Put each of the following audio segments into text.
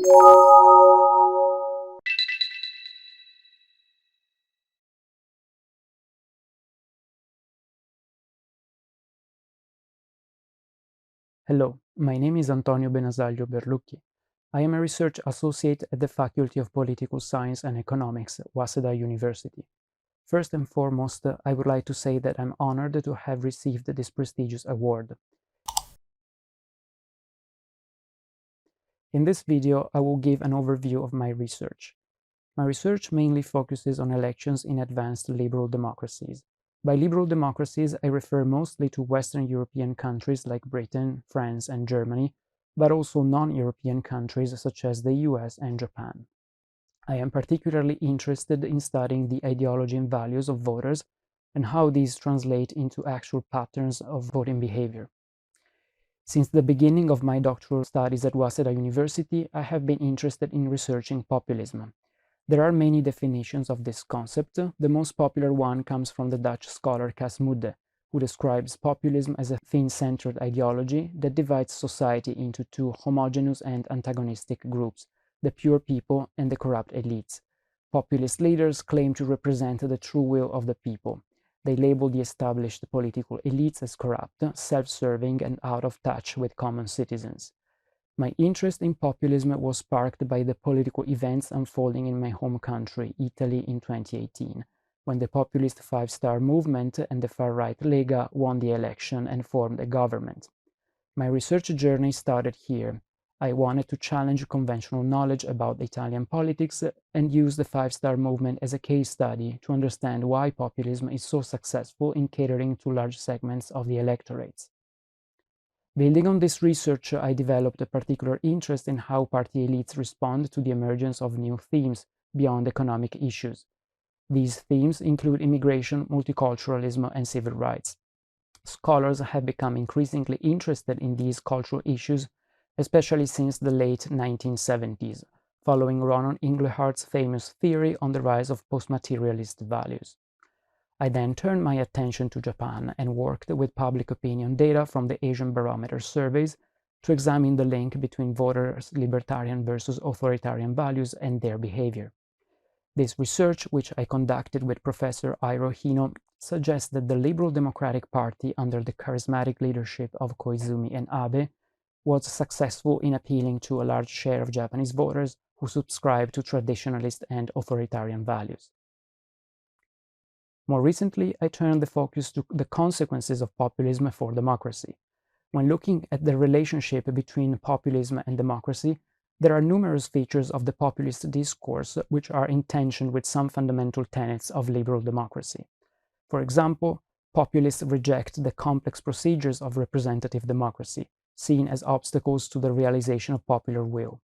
Hello, my name is Antonio Benasaglio Berlucchi. I am a research associate at the Faculty of Political Science and Economics, Waseda University. First and foremost, I would like to say that I'm honored to have received this prestigious award. In this video, I will give an overview of my research. My research mainly focuses on elections in advanced liberal democracies. By liberal democracies, I refer mostly to Western European countries like Britain, France, and Germany, but also non-European countries such as the US and Japan. I am particularly interested in studying the ideology and values of voters and how these translate into actual patterns of voting behavior. Since the beginning of my doctoral studies at Waseda University, I have been interested in researching populism. There are many definitions of this concept. The most popular one comes from the Dutch scholar Cas Mudde, who describes populism as a thin-centered ideology that divides society into two homogeneous and antagonistic groups, the pure people and the corrupt elites. Populist leaders claim to represent the true will of the people. They label the established political elites as corrupt, self-serving, and out of touch with common citizens. My interest in populism was sparked by the political events unfolding in my home country, Italy, in 2018, when the populist five-star movement and the far-right Lega won the election and formed a government. My research journey started here. I wanted to challenge conventional knowledge about Italian politics and use the five-star movement as a case study to understand why populism is so successful in catering to large segments of the electorates. Building on this research, I developed a particular interest in how party elites respond to the emergence of new themes beyond economic issues. These themes include immigration, multiculturalism, and civil rights. Scholars have become increasingly interested in these cultural issues, especially since the late 1970s, following Ronan Inglehart's famous theory on the rise of post-materialist values. I then turned my attention to Japan and worked with public opinion data from the Asian Barometer surveys to examine the link between voters' libertarian versus authoritarian values and their behavior. This research, which I conducted with Professor Airo Hino, suggests that the Liberal Democratic Party under the charismatic leadership of Koizumi and Abe was successful in appealing to a large share of Japanese voters who subscribe to traditionalist and authoritarian values. More recently, I turned the focus to the consequences of populism for democracy. When looking at the relationship between populism and democracy, there are numerous features of the populist discourse which are in tension with some fundamental tenets of liberal democracy. For example, populists reject the complex procedures of representative democracy, seen as obstacles to the realization of popular will.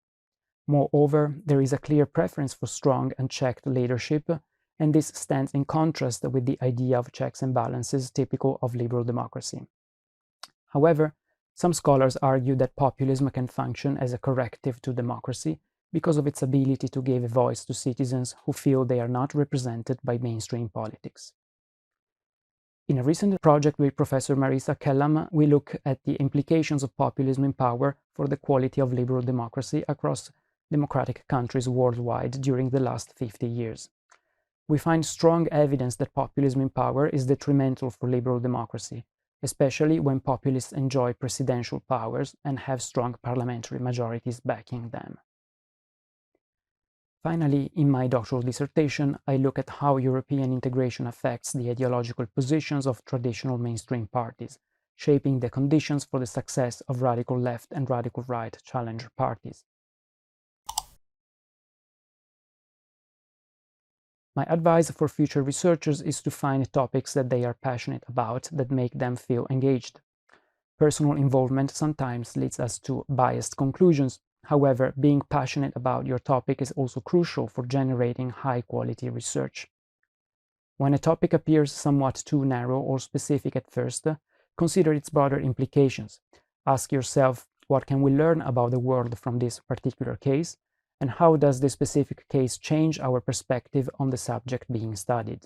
Moreover, there is a clear preference for strong, unchecked leadership, and this stands in contrast with the idea of checks and balances typical of liberal democracy. However, some scholars argue that populism can function as a corrective to democracy because of its ability to give a voice to citizens who feel they are not represented by mainstream politics. In a recent project with Professor Marisa Kellam, we look at the implications of populism in power for the quality of liberal democracy across democratic countries worldwide during the last 50 years. We find strong evidence that populism in power is detrimental for liberal democracy, especially when populists enjoy presidential powers and have strong parliamentary majorities backing them. Finally, in my doctoral dissertation, I look at how European integration affects the ideological positions of traditional mainstream parties, shaping the conditions for the success of radical left and radical right challenger parties. My advice for future researchers is to find topics that they are passionate about that make them feel engaged. Personal involvement sometimes leads us to biased conclusions. However, being passionate about your topic is also crucial for generating high-quality research. When a topic appears somewhat too narrow or specific at first, consider its broader implications. Ask yourself, what can we learn about the world from this particular case? And how does this specific case change our perspective on the subject being studied?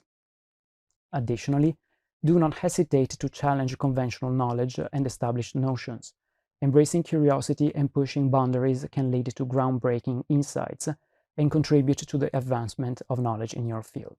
Additionally, do not hesitate to challenge conventional knowledge and established notions. Embracing curiosity and pushing boundaries can lead to groundbreaking insights and contribute to the advancement of knowledge in your field.